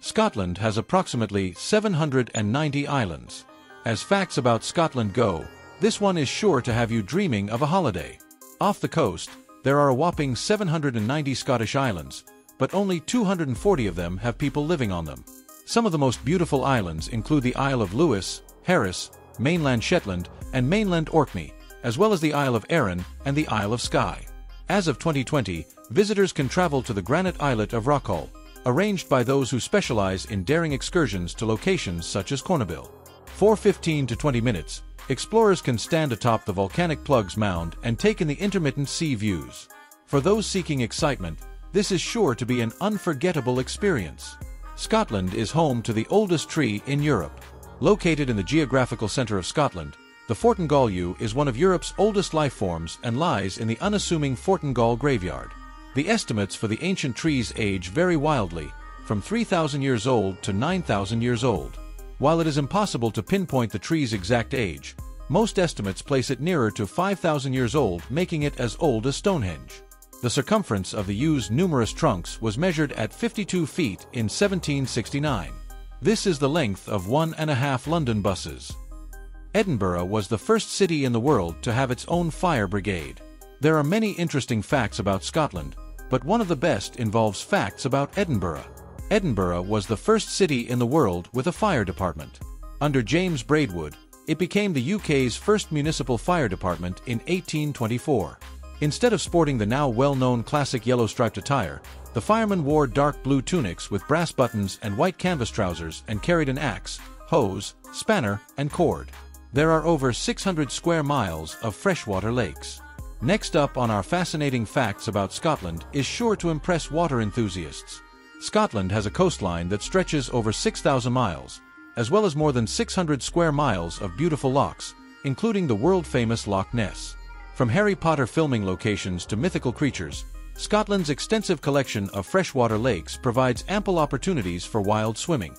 Scotland has approximately 790 islands. As facts about Scotland go, this one is sure to have you dreaming of a holiday. Off the coast, there are a whopping 790 Scottish islands, but only 240 of them have people living on them. Some of the most beautiful islands include the Isle of Lewis, Harris, mainland Shetland, and mainland Orkney, as well as the Isle of Arran and the Isle of Skye. As of 2020, visitors can travel to the granite islet of Rockall, arranged by those who specialize in daring excursions to locations such as Cornabill. For 15 to 20 minutes, explorers can stand atop the volcanic Plugs Mound and take in the intermittent sea views. For those seeking excitement, this is sure to be an unforgettable experience. Scotland is home to the oldest tree in Europe. Located in the geographical center of Scotland, the Fortingall is one of Europe's oldest lifeforms and lies in the unassuming Fortingall graveyard. The estimates for the ancient tree's age vary wildly, from 3,000 years old to 9,000 years old. While it is impossible to pinpoint the tree's exact age, most estimates place it nearer to 5,000 years old, making it as old as Stonehenge. The circumference of the yew's numerous trunks was measured at 52 feet in 1769. This is the length of 1.5 London buses. Edinburgh was the first city in the world to have its own fire brigade. There are many interesting facts about Scotland, but one of the best involves facts about Edinburgh. Edinburgh was the first city in the world with a fire department. Under James Braidwood, it became the UK's first municipal fire department in 1824. Instead of sporting the now well-known classic yellow-striped attire, the firemen wore dark blue tunics with brass buttons and white canvas trousers and carried an axe, hose, spanner, and cord. There are over 600 square miles of freshwater lakes. Next up on our fascinating facts about Scotland is sure to impress water enthusiasts. Scotland has a coastline that stretches over 6,000 miles, as well as more than 600 square miles of beautiful lochs, including the world-famous Loch Ness. From Harry Potter filming locations to mythical creatures, Scotland's extensive collection of freshwater lakes provides ample opportunities for wild swimming.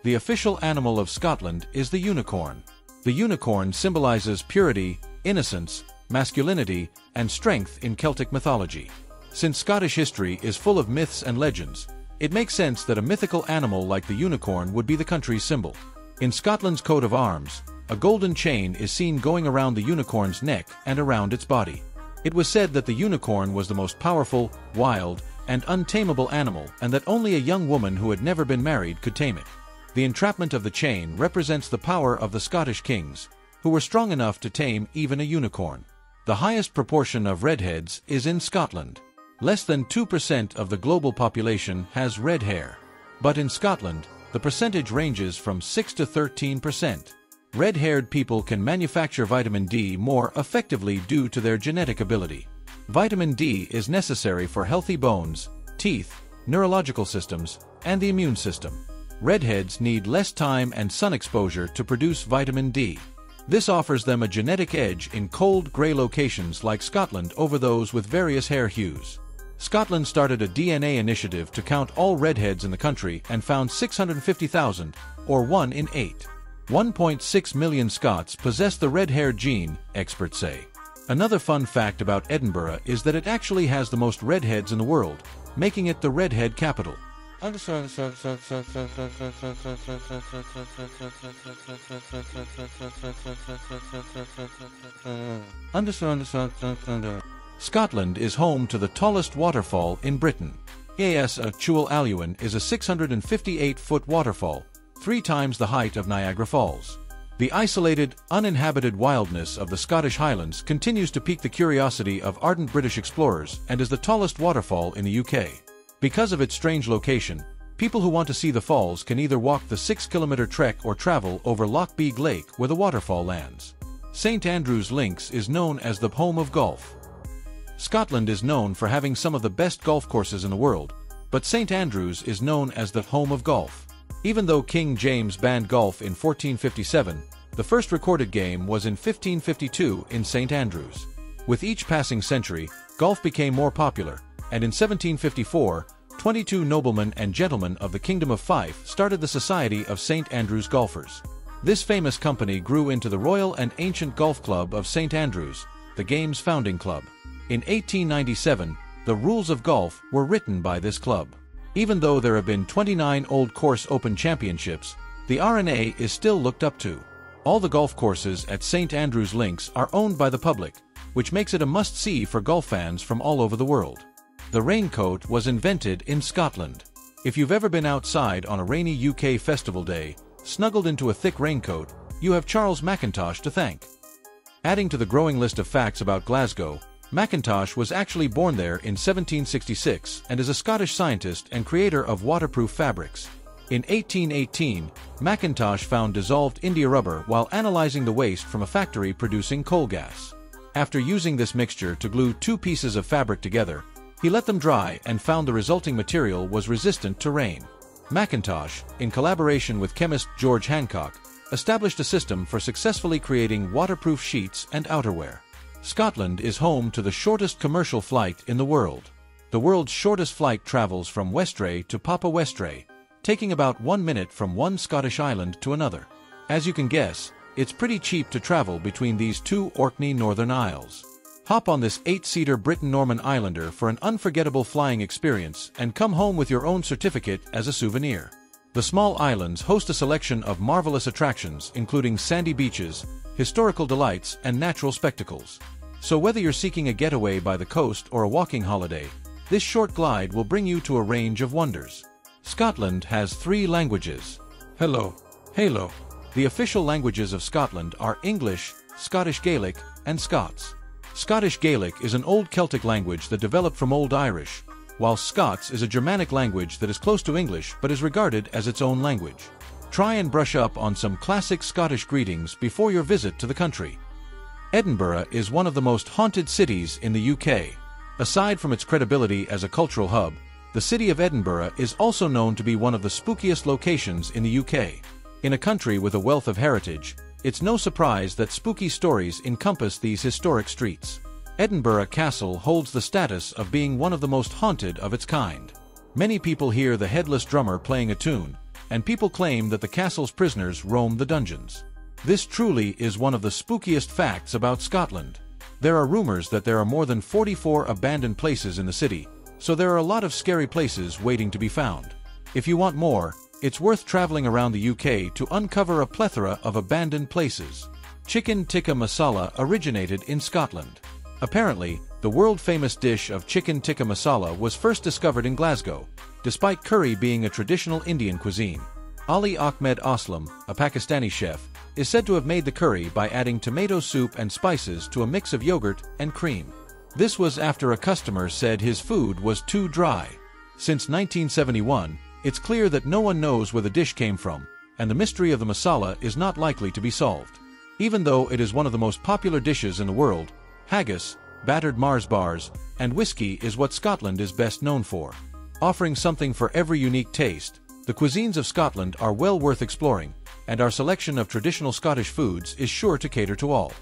The official animal of Scotland is the unicorn. The unicorn symbolizes purity, innocence, masculinity, and strength in Celtic mythology. Since Scottish history is full of myths and legends, it makes sense that a mythical animal like the unicorn would be the country's symbol. In Scotland's coat of arms, a golden chain is seen going around the unicorn's neck and around its body. It was said that the unicorn was the most powerful, wild, and untamable animal, and that only a young woman who had never been married could tame it. The entrapment of the chain represents the power of the Scottish kings, who were strong enough to tame even a unicorn. The highest proportion of redheads is in Scotland. Less than 2% of the global population has red hair. But in Scotland, the percentage ranges from 6 to 13%. Red-haired people can manufacture vitamin D more effectively due to their genetic ability. Vitamin D is necessary for healthy bones, teeth, neurological systems, and the immune system. Redheads need less time and sun exposure to produce vitamin D. This offers them a genetic edge in cold, grey locations like Scotland over those with various hair hues. Scotland started a DNA initiative to count all redheads in the country and found 650,000, or 1 in 8. 1.6 million Scots possess the red-hair gene, experts say. Another fun fact about Edinburgh is that it actually has the most redheads in the world, making it the redhead capital. Scotland is home to the tallest waterfall in Britain. Chwal Alwan is a 658-foot waterfall, 3 times the height of Niagara Falls. The isolated, uninhabited wildness of the Scottish Highlands continues to pique the curiosity of ardent British explorers and is the tallest waterfall in the UK. Because of its strange location, people who want to see the falls can either walk the 6-kilometer trek or travel over Loch Beag Lake where the waterfall lands. St Andrews Links is known as the home of golf. Scotland is known for having some of the best golf courses in the world, but St Andrews is known as the home of golf. Even though King James banned golf in 1457, the first recorded game was in 1552 in St Andrews. With each passing century, golf became more popular, and in 1754, 22 noblemen and gentlemen of the Kingdom of Fife started the Society of St Andrews Golfers. This famous company grew into the Royal and Ancient Golf Club of St. Andrews, the game's founding club. In 1897, the rules of golf were written by this club. Even though there have been 29 Old Course Open Championships, the R&A is still looked up to. All the golf courses at St. Andrews Links are owned by the public, which makes it a must-see for golf fans from all over the world. The raincoat was invented in Scotland. If you've ever been outside on a rainy UK festival day, snuggled into a thick raincoat, you have Charles Mackintosh to thank. Adding to the growing list of facts about Glasgow, Mackintosh was actually born there in 1766 and is a Scottish scientist and creator of waterproof fabrics. In 1818, Mackintosh found dissolved India rubber while analyzing the waste from a factory producing coal gas. After using this mixture to glue two pieces of fabric together, he let them dry and found the resulting material was resistant to rain. Mackintosh, in collaboration with chemist George Hancock, established a system for successfully creating waterproof sheets and outerwear. Scotland is home to the shortest commercial flight in the world. The world's shortest flight travels from Westray to Papa Westray, taking about 1 minute from one Scottish island to another. As you can guess, it's pretty cheap to travel between these two Orkney Northern Isles. Hop on this 8-seater Britain-Norman Islander for an unforgettable flying experience and come home with your own certificate as a souvenir. The small islands host a selection of marvelous attractions including sandy beaches, historical delights, and natural spectacles. So whether you're seeking a getaway by the coast or a walking holiday, this short glide will bring you to a range of wonders. Scotland has 3 languages. Hello. The official languages of Scotland are English, Scottish Gaelic, and Scots. Scottish Gaelic is an old Celtic language that developed from Old Irish, while Scots is a Germanic language that is close to English but is regarded as its own language. Try and brush up on some classic Scottish greetings before your visit to the country. Edinburgh is one of the most haunted cities in the UK. Aside from its credibility as a cultural hub, the city of Edinburgh is also known to be one of the spookiest locations in the UK. In a country with a wealth of heritage, it's no surprise that spooky stories encompass these historic streets. Edinburgh Castle holds the status of being one of the most haunted of its kind. Many people hear the headless drummer playing a tune, and people claim that the castle's prisoners roam the dungeons. This truly is one of the spookiest facts about Scotland. There are rumors that there are more than 44 abandoned places in the city, so there are a lot of scary places waiting to be found. If you want more, it's worth traveling around the UK to uncover a plethora of abandoned places. Chicken tikka masala originated in Scotland. Apparently, the world-famous dish of chicken tikka masala was first discovered in Glasgow, despite curry being a traditional Indian cuisine. Ali Ahmed Aslam, a Pakistani chef, is said to have made the curry by adding tomato soup and spices to a mix of yogurt and cream. This was after a customer said his food was too dry. Since 1971, it's clear that no one knows where the dish came from, and the mystery of the masala is not likely to be solved. Even though it is one of the most popular dishes in the world, haggis, battered Mars bars, and whiskey is what Scotland is best known for. Offering something for every unique taste, the cuisines of Scotland are well worth exploring, and our selection of traditional Scottish foods is sure to cater to all.